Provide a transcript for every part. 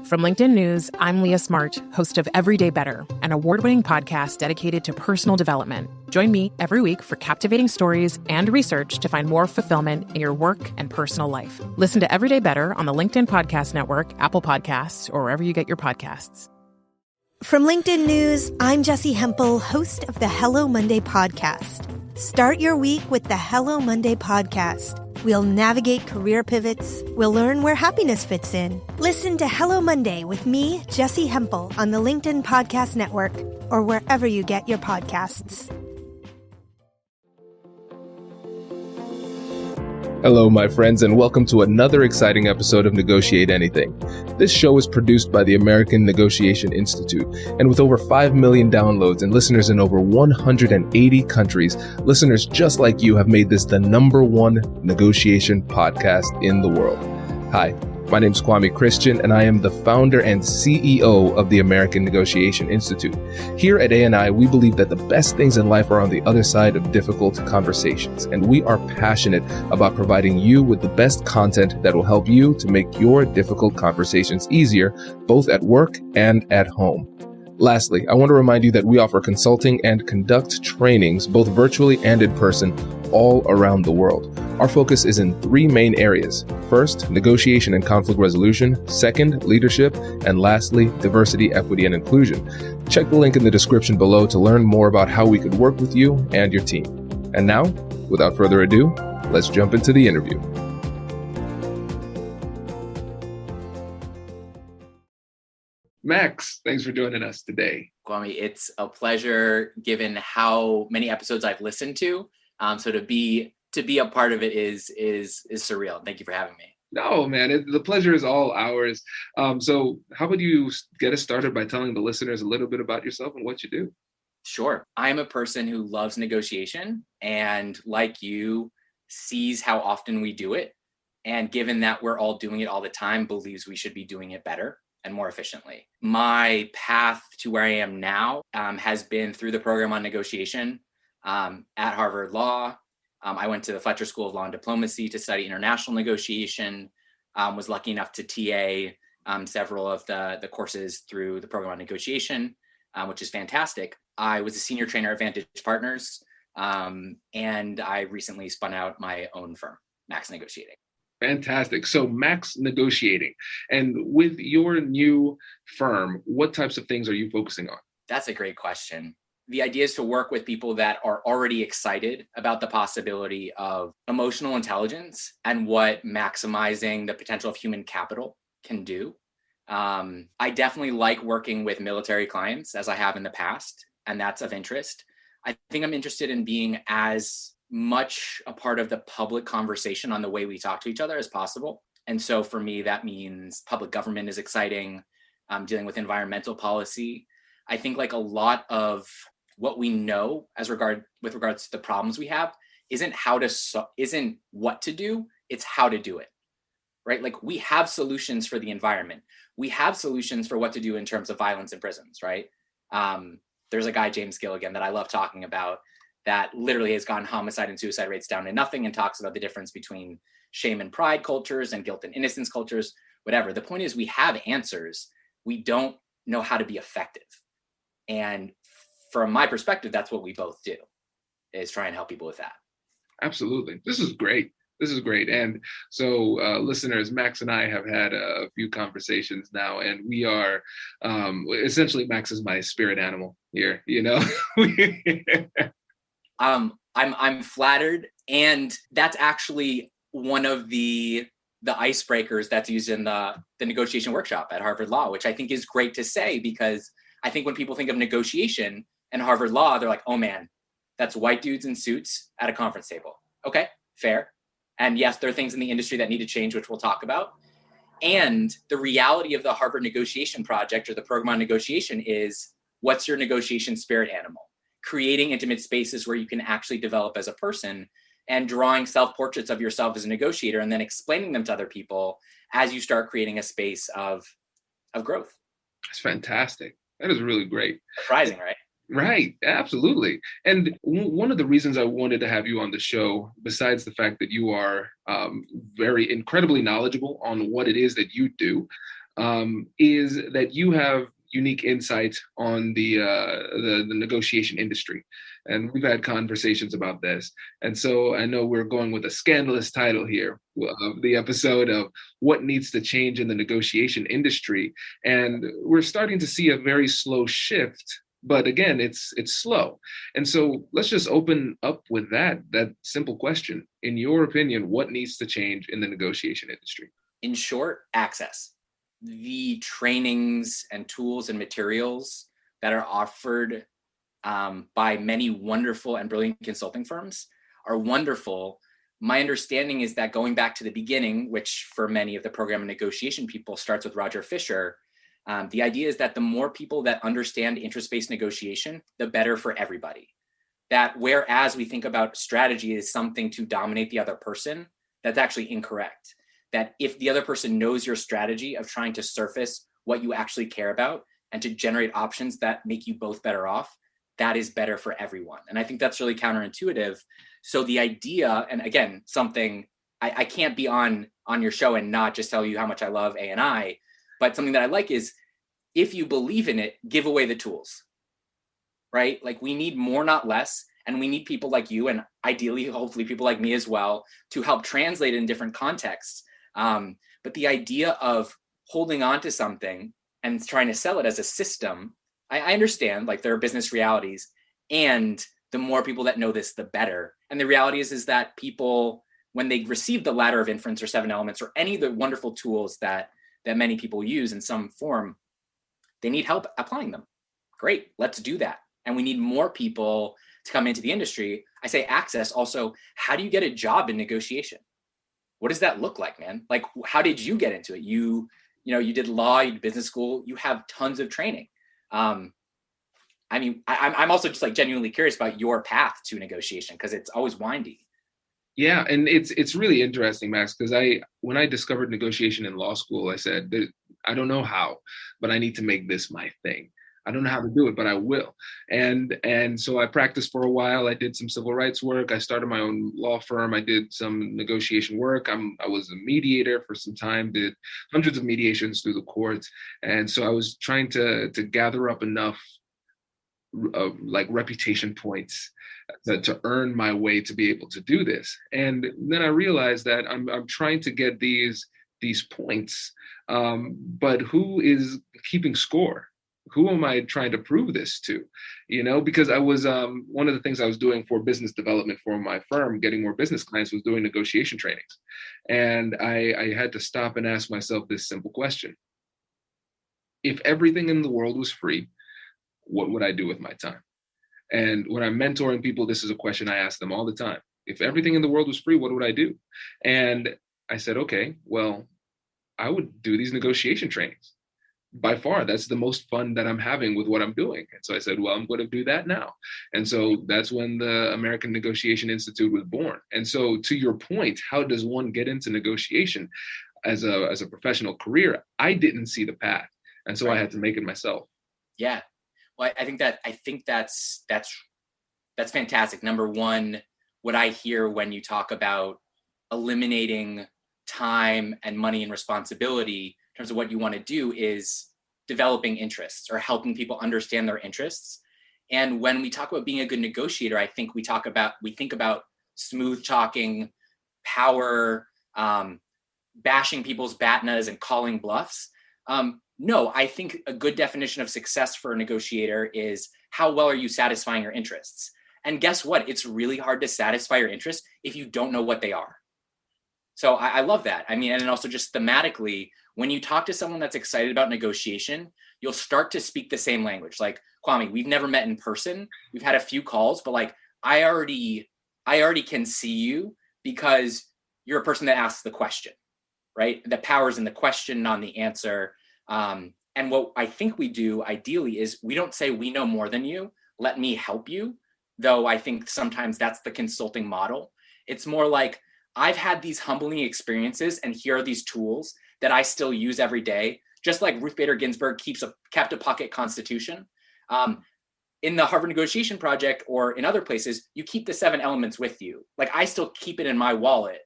From LinkedIn News, I'm Leah Smart, host of Everyday Better, an award-winning podcast dedicated to personal development. Join me every week for captivating stories and research to find more fulfillment in your work and personal life. Listen to Everyday Better on the LinkedIn Podcast Network, Apple Podcasts, or wherever you get your podcasts. From LinkedIn News, I'm Jessie Hempel, host of the Hello Monday podcast. Start your week with the Hello Monday podcast. We'll navigate career pivots. We'll learn where happiness fits in. Listen to Hello Monday with me, Jessie Hempel, on the LinkedIn Podcast Network or wherever you get your podcasts. Hello, my friends, and welcome to another exciting episode of Negotiate Anything. This show is produced by the American Negotiation Institute, and with over 5 million downloads and listeners in over 180 countries, listeners just like you have made this the #1 negotiation podcast in the world. Hi, my name is Kwame Christian, and I am the founder and CEO of the American Negotiation Institute. Here at ANI, we believe that the best things in life are on the other side of difficult conversations, and we are passionate about providing you with the best content that will help you to make your difficult conversations easier, both at work and at home. Lastly, I want to remind you that we offer consulting and conduct trainings, both virtually and in person, all around the world. Our focus is in 3 main areas. First, negotiation and conflict resolution. Second, leadership. And lastly, diversity, equity, and inclusion. Check the link in the description below to learn more about how we could work with you and your team. And now, without further ado, let's jump into the interview. Max, thanks for joining us today. Kwame, it's a pleasure given how many episodes I've listened to. So to be a part of it is surreal. Thank you for having me. No, man, the pleasure is all ours. So how about you get us started by telling the listeners a little bit about yourself and what you do? Sure. I'm a person who loves negotiation and, like you, sees how often we do it. And given that we're all doing it all the time, believes we should be doing it better and more efficiently. My path to where I am now has been through the program on negotiation at Harvard Law. I went to the Fletcher School of Law and Diplomacy to study international negotiation, was lucky enough to TA several of the courses through the program on negotiation, which is fantastic. I was a senior trainer at Vantage Partners, and I recently spun out my own firm, Max Negotiating. Fantastic. So Max Negotiating. And with your new firm, what types of things are you focusing on? That's a great question. The idea is to work with people that are already excited about the possibility of emotional intelligence and what maximizing the potential of human capital can do. I definitely like working with military clients, as I have in the past, and that's of interest. I think I'm interested in being as much a part of the public conversation on the way we talk to each other as possible. And so for me, that means public government is exciting, dealing with environmental policy. I think like a lot of what we know with regards to the problems we have isn't what to do, it's how to do it, right? Like we have solutions for the environment. We have solutions for what to do in terms of violence in prisons, right? There's a guy, James Gilligan, that I love talking about that literally has gotten homicide and suicide rates down to nothing and talks about the difference between shame and pride cultures and guilt and innocence cultures, whatever. The point is we have answers. We don't know how to be effective. And from my perspective, that's what we both do, is try and help people with that. Absolutely. This is great. And so listeners, Max and I have had a few conversations now, and we are essentially, Max is my spirit animal here, you know? I'm flattered, and that's actually one of the icebreakers that's used in the negotiation workshop at Harvard Law, which I think is great to say, because I think when people think of negotiation and Harvard Law, they're like, oh man, that's white dudes in suits at a conference table. Okay, fair. And yes, there are things in the industry that need to change, which we'll talk about. And the reality of the Harvard Negotiation Project, or the program on negotiation, is what's your negotiation spirit animal? Creating intimate spaces where you can actually develop as a person, and drawing self-portraits of yourself as a negotiator, and then explaining them to other people as you start creating a space of growth. That's fantastic. That is really great. Surprising, right? Right. Absolutely. And one of the reasons I wanted to have you on the show, besides the fact that you are very incredibly knowledgeable on what it is that you do, is that you have unique insight on the negotiation industry. And we've had conversations about this. And so I know we're going with a scandalous title here of the episode of what needs to change in the negotiation industry. And we're starting to see a very slow shift. But again, it's slow. And so let's just open up with that simple question. In your opinion, what needs to change in the negotiation industry? In short, access. The trainings and tools and materials that are offered by many wonderful and brilliant consulting firms are wonderful. My understanding is that going back to the beginning, which for many of the program and negotiation people starts with Roger Fisher, the idea is that the more people that understand interest-based negotiation, the better for everybody. That whereas we think about strategy as something to dominate the other person, that's actually incorrect. That if the other person knows your strategy of trying to surface what you actually care about and to generate options that make you both better off, that is better for everyone. And I think that's really counterintuitive. So the idea, and again, something I can't be on your show and not just tell you how much I love ANI, but something that I like is if you believe in it, give away the tools, right? Like we need more, not less. And we need people like you and ideally, hopefully people like me as well to help translate in different contexts. But the idea of holding on to something and trying to sell it as a system, I understand like there are business realities, and the more people that know this, the better. And the reality is that people, when they receive the ladder of inference or 7 elements or any of the wonderful tools that many people use in some form, they need help applying them. Great, let's do that. And we need more people to come into the industry. I say access also, how do you get a job in negotiation? What does that look like, man? Like, how did you get into it? You did law, you did business school, you have tons of training. I mean, I'm also just like genuinely curious about your path to negotiation because it's always windy. Yeah, and it's really interesting, Max, because when I discovered negotiation in law school, I said, I don't know how, but I need to make this my thing. I don't know how to do it, but I will. And so I practiced for a while. I did some civil rights work. I started my own law firm. I did some negotiation work. I was a mediator for some time, did hundreds of mediations through the courts. And so I was trying to gather up enough like reputation points to earn my way to be able to do this. And then I realized that I'm trying to get these points, but who is keeping score? Who am I trying to prove this to? Because I was one of the things I was doing for business development for my firm, getting more business clients, was doing negotiation trainings. And I had to stop and ask myself this simple question. If everything in the world was free, what would I do with my time? And when I'm mentoring people, this is a question I ask them all the time. If everything in the world was free, what would I do? And I said, okay, well, I would do these negotiation trainings. By far, that's the most fun that I'm having with what I'm doing. And so I said, well, I'm going to do that now. And so that's when the American Negotiation Institute was born. And so to your point, how does one get into negotiation as a professional career? I didn't see the path. And so I had to make it myself. Yeah. Well, I think that's fantastic. Number one, what I hear when you talk about eliminating time and money and responsibility in terms of what you want to do is developing interests or helping people understand their interests. And when we talk about being a good negotiator, I think we think about smooth talking, power, bashing people's BATNAs and calling bluffs. No, I think a good definition of success for a negotiator is how well are you satisfying your interests? And guess what? It's really hard to satisfy your interests if you don't know what they are. So I love that. I mean, and also just thematically, when you talk to someone that's excited about negotiation, you'll start to speak the same language. Like, Kwame, we've never met in person. We've had a few calls, but like, I already can see you because you're a person that asks the question, right? The power's in the question, not in the answer. And what I think we do ideally is we don't say we know more than you. Let me help you. Though I think sometimes that's the consulting model. It's more like, I've had these humbling experiences and here are these tools that I still use every day. Just like Ruth Bader Ginsburg kept a pocket constitution. In the Harvard Negotiation Project or in other places, you keep the 7 elements with you. Like I still keep it in my wallet.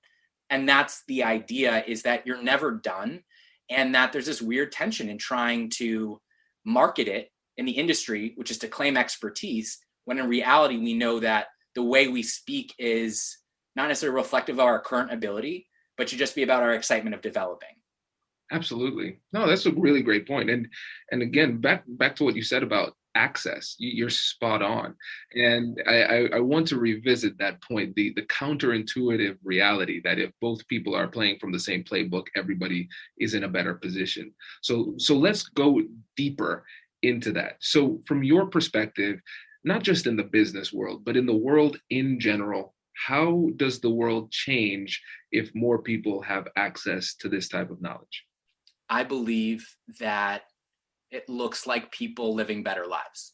And that's the idea, is that you're never done. and that there's this weird tension in trying to market it in the industry, which is to claim expertise, when in reality, we know that the way we speak is not necessarily reflective of our current ability, but should just be about our excitement of developing. Absolutely. No, that's a really great point. And again, back to what you said about access, you're spot on. And I want to revisit that point, the counterintuitive reality that if both people are playing from the same playbook, everybody is in a better position. So let's go deeper into that. So from your perspective, not just in the business world, but in the world in general, how does the world change if more people have access to this type of knowledge? I believe that it looks like people living better lives.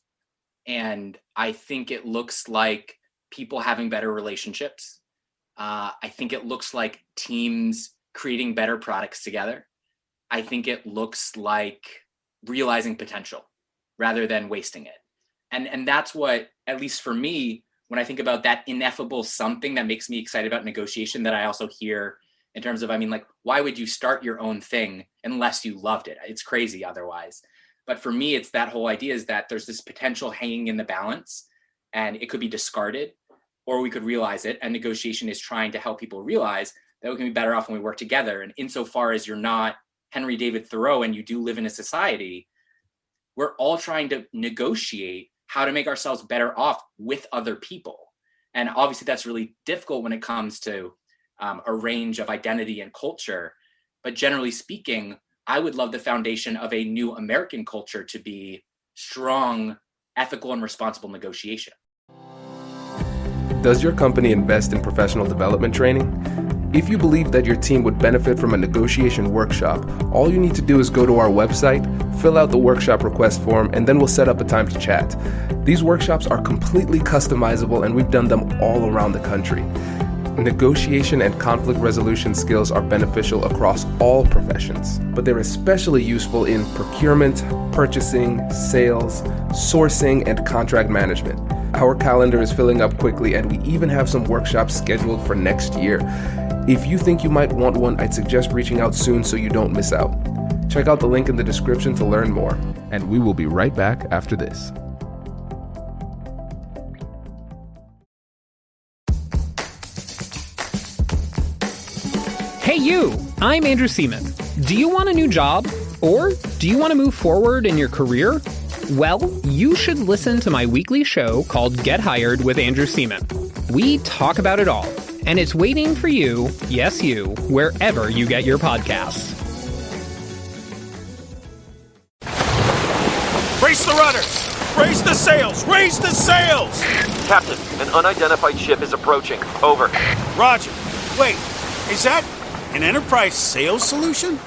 And I think it looks like people having better relationships. I think it looks like teams creating better products together. I think it looks like realizing potential rather than wasting it. And that's what, at least for me, when I think about that ineffable something that makes me excited about negotiation, that I also hear in terms of, why would you start your own thing unless you loved it? It's crazy otherwise. But for me, it's that whole idea is that there's this potential hanging in the balance, and it could be discarded, or we could realize it. And negotiation is trying to help people realize that we can be better off when we work together. And insofar as you're not Henry David Thoreau and you do live in a society, we're all trying to negotiate how to make ourselves better off with other people. And obviously that's really difficult when it comes to a range of identity and culture. But generally speaking, I would love the foundation of a new American culture to be strong, ethical, and responsible negotiation. Does your company invest in professional development training? If you believe that your team would benefit from a negotiation workshop, all you need to do is go to our website, fill out the workshop request form, and then we'll set up a time to chat. These workshops are completely customizable, and we've done them all around the country. Negotiation and conflict resolution skills are beneficial across all professions, but they're especially useful in procurement, purchasing, sales, sourcing, and contract management. Our calendar is filling up quickly, and we even have some workshops scheduled for next year. If you think you might want one, I'd suggest reaching out soon so you don't miss out. Check out the link in the description to learn more, and we will be right back after this. Hey you, I'm Andrew Seaman. Do you want a new job? Or do you want to move forward in your career? Well, you should listen to my weekly show called Get Hired with Andrew Seaman. We talk about it all, and it's waiting for you, yes you, wherever you get your podcasts. Brace the rudders! Raise the sails! Raise the sails! Captain, an unidentified ship is approaching. Over. Roger. Wait, is that an enterprise sales solution?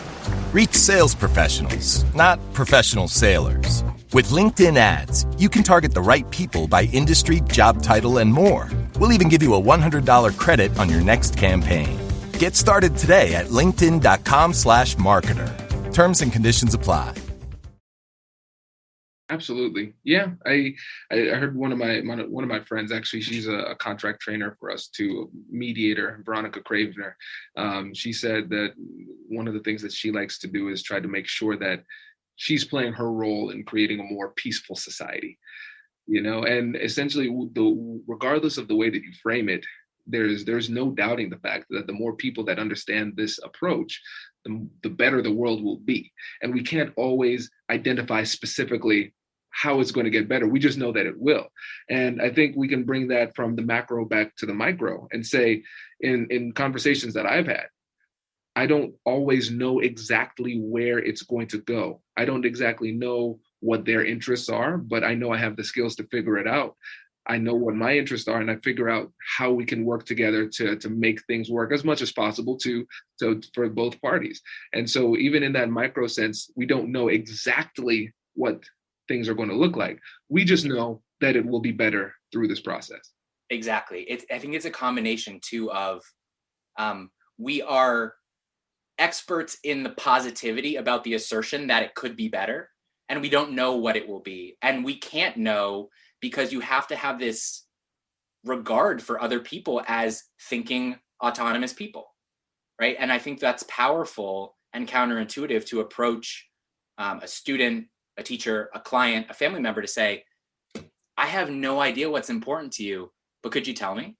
Reach sales professionals, not professional sailors. With LinkedIn ads, you can target the right people by industry, job title, and more. We'll even give you a $100 credit on your next campaign. Get started today at linkedin.com/marketer. Terms and conditions apply. Absolutely. Yeah. I heard one of my friends, actually, she's a contract trainer for us too, mediator, Veronica Cravener. She said that one of the things that she likes to do is try to make sure that she's playing her role in creating a more peaceful society, and essentially regardless of the way that you frame it, there's no doubting the fact that the more people that understand this approach, the better the world will be. And we can't always identify specifically how it's going to get better. We just know that it will. And I think we can bring that from the macro back to the micro and say, in conversations that I've had, I don't always know exactly where it's going to go. I don't exactly know what their interests are, but I know I have the skills to figure it out. I know what my interests are, and I figure out how we can work together to make things work as much as possible for both parties. And so even in that micro sense, we don't know exactly what things are going to look like. We just know that it will be better through this process. Exactly. I think it's a combination too of we are experts in the positivity about the assertion that it could be better, and we don't know what it will be. And we can't know because you have to have this regard for other people as thinking autonomous people, right? And I think that's powerful. and counterintuitive to approach a student, a teacher, a client, a family member to say, I have no idea what's important to you, but could you tell me?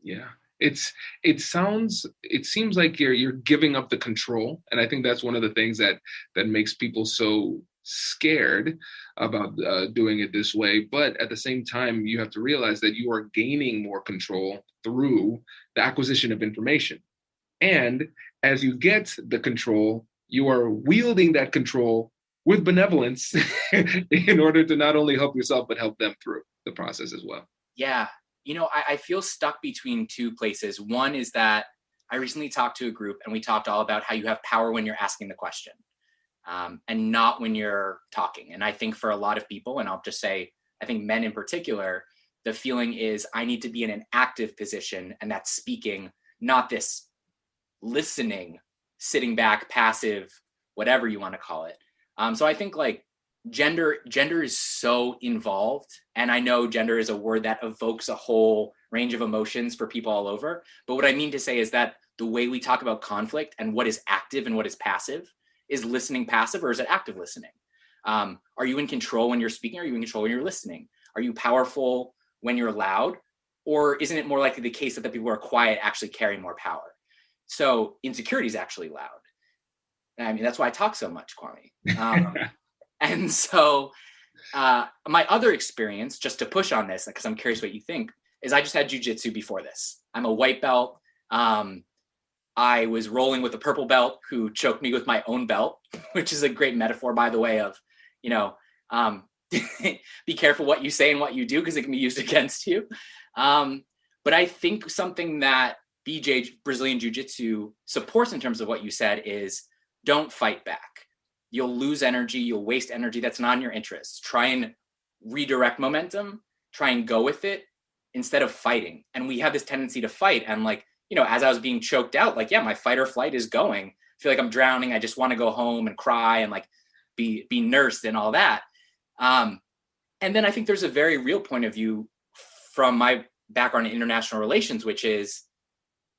Yeah. It seems like you're giving up the control. And I think that's one of the things that makes people so scared about doing it this way. But at the same time, you have to realize that you are gaining more control through the acquisition of information. And as you get the control, you are wielding that control with benevolence in order to not only help yourself, but help them through the process as well. Yeah. I feel stuck between two places. One is that I recently talked to a group and we talked all about how you have power when you're asking the question and not when you're talking. And I think for a lot of people, and I'll just say, I think men in particular, the feeling is I need to be in an active position, and that's speaking, not this listening, sitting back, passive, whatever you want to call it. So I think like gender is so involved, and I know gender is a word that evokes a whole range of emotions for people all over. But what I mean to say is that the way we talk about conflict and what is active and what is passive, is listening passive or is it active listening? Are you in control when you're speaking? Are you in control when you're listening? Are you powerful when you're loud? Or isn't it more likely the case that the people who are quiet actually carry more power? So insecurity is actually loud. I mean, that's why I talk so much, Kwame. And so my other experience, just to push on this, because I'm curious what you think, is I just had jujitsu before this. I'm a white belt. I was rolling with a purple belt who choked me with my own belt, which is a great metaphor, by the way, of, be careful what you say and what you do, because it can be used against you. But I think something that BJ, Brazilian Jiu-Jitsu, supports in terms of what you said is don't fight back. You'll lose energy. You'll waste energy. That's not in your interest. Try and redirect momentum. Try and go with it instead of fighting. And we have this tendency to fight. And like, as I was being choked out, like, yeah, my fight or flight is going. I feel like I'm drowning. I just want to go home and cry and like be nursed and all that. And then I think there's a very real point of view from my background in international relations, which is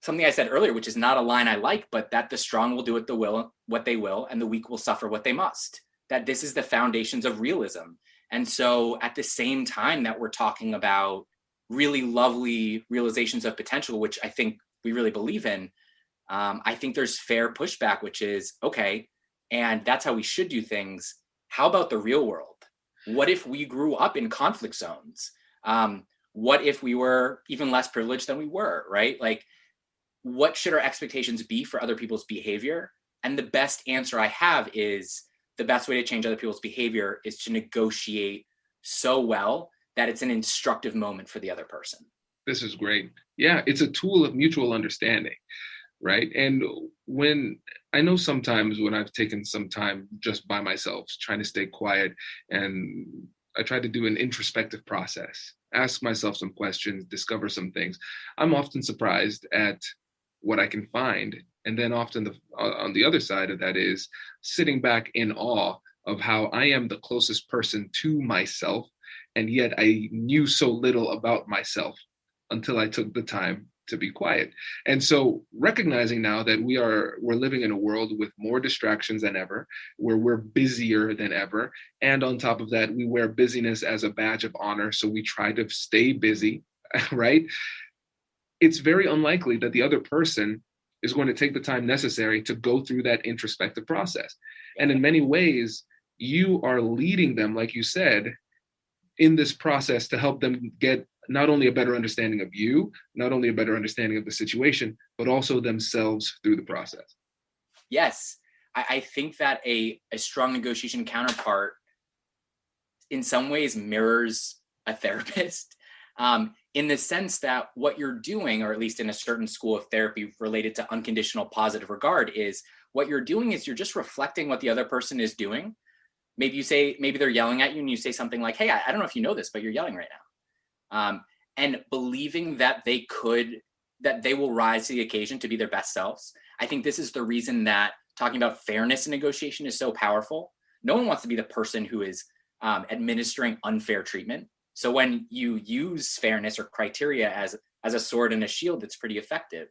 something I said earlier, which is not a line I like, but that the strong will do what they will, and the weak will suffer what they must. That this is the foundations of realism. And so at the same time that we're talking about really lovely realizations of potential, which I think we really believe in, I think there's fair pushback, which is, okay, and that's how we should do things. How about the real world? What if we grew up in conflict zones? What if we were even less privileged than we were, right? Like, what should our expectations be for other people's behavior? And the best answer I have is the best way to change other people's behavior is to negotiate so well that it's an instructive moment for the other person. This is great. Yeah, it's a tool of mutual understanding, right? And when I know sometimes when I've taken some time just by myself, trying to stay quiet, and I try to do an introspective process, ask myself some questions, discover some things, I'm often surprised at what I can find. And then often on the other side of that is sitting back in awe of how I am the closest person to myself. And yet I knew so little about myself until I took the time to be quiet. And so recognizing now that we're living in a world with more distractions than ever, where we're busier than ever. And on top of that, we wear busyness as a badge of honor. So we try to stay busy, right? It's very unlikely that the other person is going to take the time necessary to go through that introspective process. And in many ways, you are leading them, like you said, in this process to help them get not only a better understanding of you, not only a better understanding of the situation, but also themselves through the process. Yes. I think that a strong negotiation counterpart in some ways mirrors a therapist. In the sense that what you're doing, or at least in a certain school of therapy related to unconditional positive regard, is what you're doing is you're just reflecting what the other person is doing. Maybe they're yelling at you and you say something like, hey, I don't know if you know this, but you're yelling right now. And believing that they will rise to the occasion to be their best selves. I think this is the reason that talking about fairness in negotiation is so powerful. No one wants to be the person who is administering unfair treatment. So when you use fairness or criteria as a sword and a shield, it's pretty effective.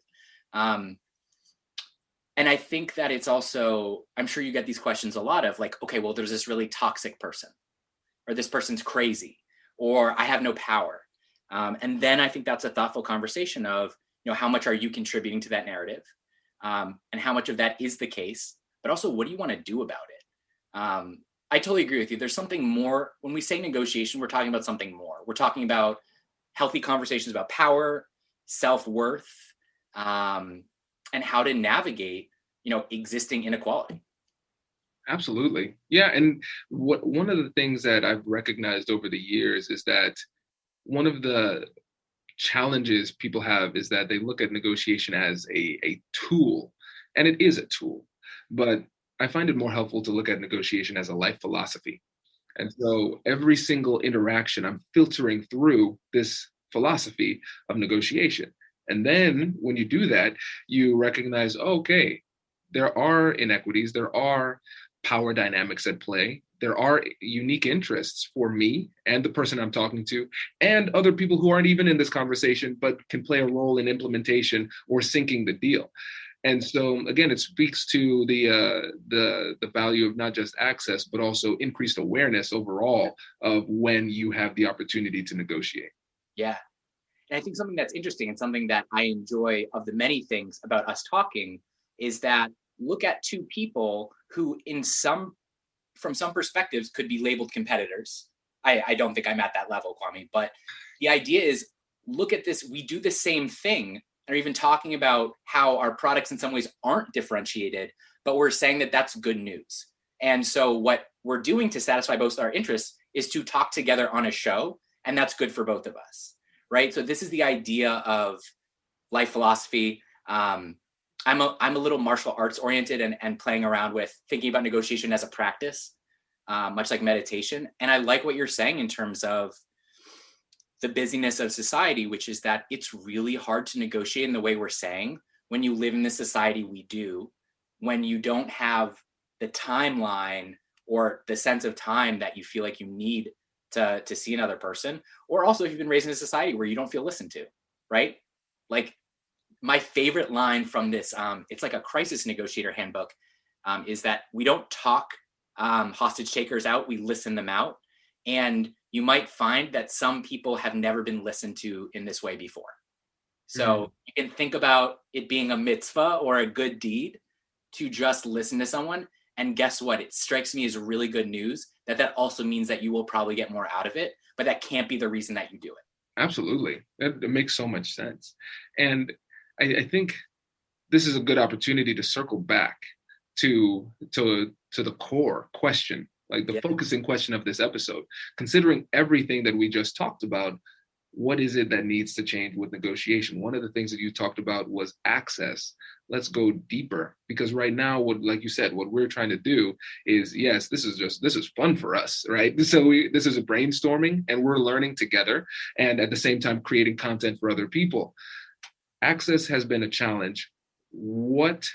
And And I think that it's also, I'm sure you get these questions a lot of like, okay, well, there's this really toxic person, or this person's crazy, or I have no power. And then I think that's a thoughtful conversation of, how much are you contributing to that narrative? And how much of that is the case, but also what do you want to do about it? I totally agree with you. There's something more. When we say negotiation, we're talking about something more. We're talking about healthy conversations about power, self-worth, and how to navigate, existing inequality. Absolutely. Yeah. And one of the things that I've recognized over the years is that one of the challenges people have is that they look at negotiation as a tool, and it is a tool, but I find it more helpful to look at negotiation as a life philosophy. And so every single interaction, I'm filtering through this philosophy of negotiation. And then when you do that, you recognize, okay, there are inequities, there are power dynamics at play. There are unique interests for me and the person I'm talking to, and other people who aren't even in this conversation, but can play a role in implementation or sinking the deal. And so, again, it speaks to the value of not just access, but also increased awareness overall of when you have the opportunity to negotiate. Yeah. And I think something that's interesting and something that I enjoy of the many things about us talking is that look at two people who from some perspectives could be labeled competitors. I don't think I'm at that level, Kwame, but the idea is look at this, we do the same thing, or even talking about how our products in some ways aren't differentiated, but we're saying that that's good news. And so what we're doing to satisfy both our interests is to talk together on a show, and that's good for both of us, right? So this is the idea of life philosophy. I'm a little martial arts oriented and playing around with thinking about negotiation as a practice, much like meditation. And I like what you're saying in terms of the busyness of society, which is that it's really hard to negotiate in the way we're saying when you live in the society we do, when you don't have the timeline or the sense of time that you feel like you need to see another person, or also if you've been raised in a society where you don't feel listened to, right? Like my favorite line from this, it's like a crisis negotiator handbook, is that we don't talk hostage takers out, we listen them out. And you might find that some people have never been listened to in this way before. So you can think about it being a mitzvah or a good deed to just listen to someone. And guess what? It strikes me as really good news that also means that you will probably get more out of it, but that can't be the reason that you do it. Absolutely. It makes so much sense. And I think this is a good opportunity to circle back to the core question, like the focusing question of this episode. Considering everything that we just talked about, what is it that needs to change with negotiation? One of the things that you talked about was access. Let's go deeper, because right now, like you said, what we're trying to do is, yes, this is fun for us, right? So this is a brainstorming and we're learning together, and at the same time creating content for other people. Access has been a challenge. What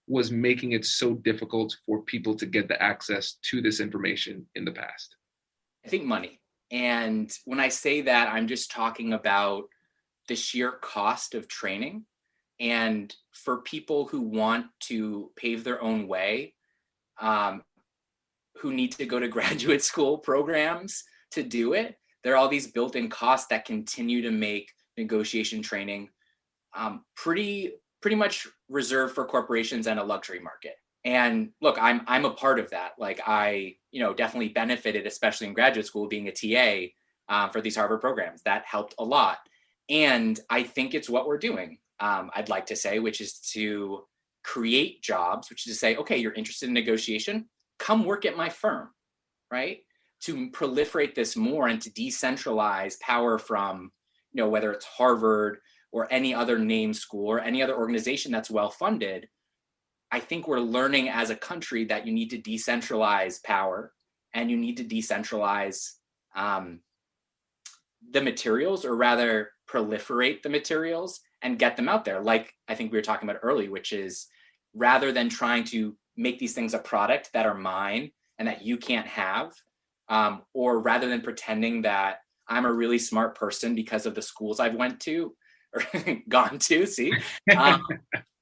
was making it so difficult for people to get the access to this information in the past? I think money. And when I say that, I'm just talking about the sheer cost of training. And for people who want to pave their own way, who need to go to graduate school programs to do it, there are all these built-in costs that continue to make negotiation training pretty much reserved for corporations and a luxury market. And look, I'm a part of that. Like I, definitely benefited, especially in graduate school, being a TA for these Harvard programs. That helped a lot. And I think it's what we're doing, I'd like to say, which is to create jobs, which is to say, okay, you're interested in negotiation, come work at my firm, right? To proliferate this more and to decentralize power from, whether it's Harvard or any other named school or any other organization that's well-funded. I think we're learning as a country that you need to decentralize power and you need to decentralize the materials, or rather proliferate the materials and get them out there. Like I think we were talking about earlier, which is rather than trying to make these things a product that are mine and that you can't have, or rather than pretending that I'm a really smart person because of the schools I've went to or gone to,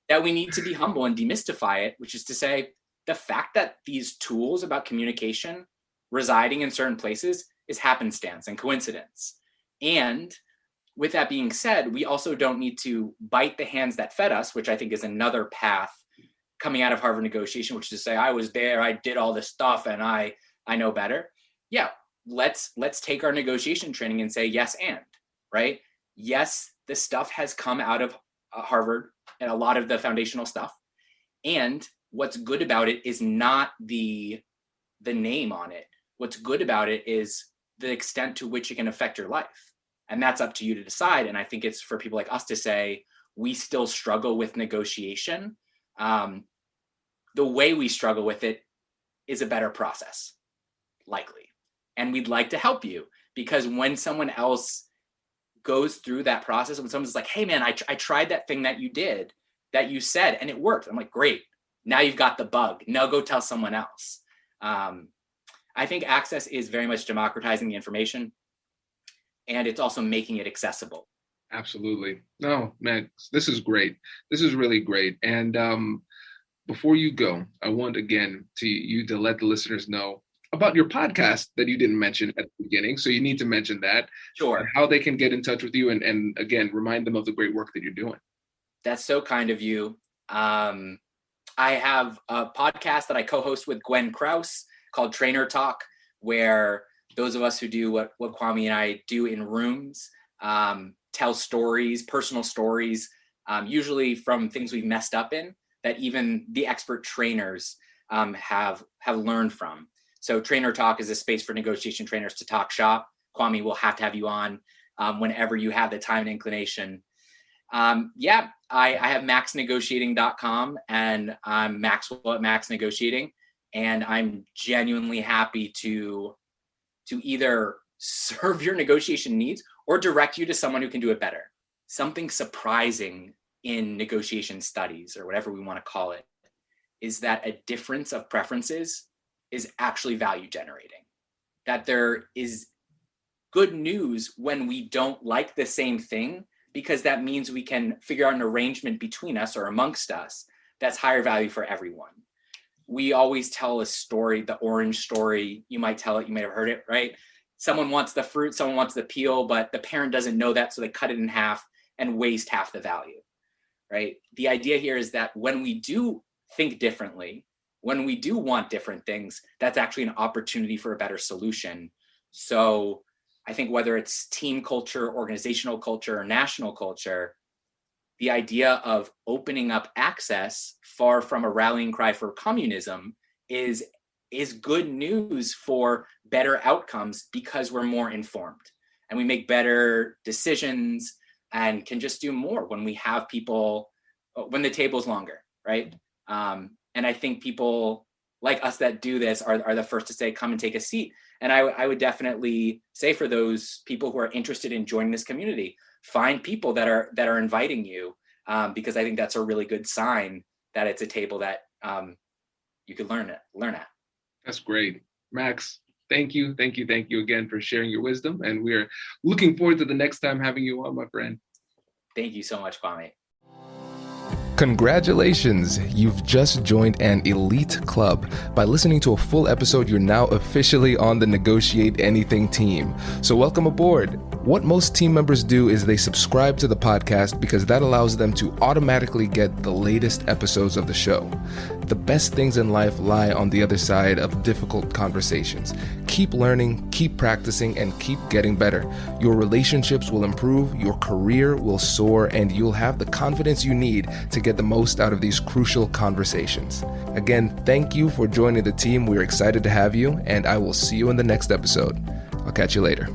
that we need to be humble and demystify it, which is to say, the fact that these tools about communication residing in certain places is happenstance and coincidence. And with that being said, we also don't need to bite the hands that fed us, which I think is another path coming out of Harvard negotiation, which is to say, I was there, I did all this stuff, and I know better. Yeah, let's take our negotiation training and say yes and, right? Yes, this stuff has come out of Harvard and a lot of the foundational stuff. And what's good about it is not the name on it. What's good about it is the extent to which it can affect your life. And that's up to you to decide. And I think it's for people like us to say, we still struggle with negotiation. The way we struggle with it is a better process, likely. And we'd like to help you, because when someone else goes through that process, when someone's like, hey man, I tried that thing that you did, that you said, and it worked. I'm like, great. Now you've got the bug. Now go tell someone else. I think access is very much democratizing the information, and it's also making it accessible. Absolutely. No, man, this is great. This is really great. And before you go, I want again you to let the listeners know about your podcast that you didn't mention at the beginning. So you need to mention that. Sure. How they can get in touch with you, and again, remind them of the great work that you're doing. That's so kind of you. I have a podcast that I co-host with Gwen Krause called Trainer Talk, where those of us who do what Kwame and I do in rooms, tell stories, personal stories, usually from things we've messed up in, that even the expert trainers have learned from. So Trainer Talk is a space for negotiation trainers to talk shop. Kwame will have to have you on whenever you have the time and inclination. I have maxnegotiating.com, and I'm Maxwell at Max Negotiating. And I'm genuinely happy to either serve your negotiation needs or direct you to someone who can do it better. Something surprising in negotiation studies, or whatever we want to call it, is that a difference of preferences is actually value generating. That there is good news when we don't like the same thing, because that means we can figure out an arrangement between us or amongst us that's higher value for everyone. We always tell a story, the orange story. You might tell it, you may have heard it, right? Someone wants the fruit, someone wants the peel, but the parent doesn't know that, so they cut it in half and waste half the value, right? The idea here is that when we do think differently, when we do want different things, that's actually an opportunity for a better solution. So I think whether it's team culture, organizational culture, or national culture, the idea of opening up access, far from a rallying cry for communism, is good news for better outcomes, because we're more informed and we make better decisions and can just do more when we have people, when the table's longer, right? And I think people like us that do this are the first to say, come and take a seat. And I would definitely say, for those people who are interested in joining this community, find people that are inviting you, because I think that's a really good sign that it's a table that you could learn at. That's great. Max, thank you again for sharing your wisdom. And we're looking forward to the next time having you on, my friend. Thank you so much, Kwame. Congratulations! You've just joined an elite club. By listening to a full episode, you're now officially on the Negotiate Anything team. So welcome aboard. What most team members do is they subscribe to the podcast, because that allows them to automatically get the latest episodes of the show. The best things in life lie on the other side of difficult conversations. Keep learning, keep practicing, and keep getting better. Your relationships will improve, your career will soar, and you'll have the confidence you need to get the most out of these crucial conversations. Again, thank you for joining the team. We're excited to have you, and I will see you in the next episode. I'll catch you later.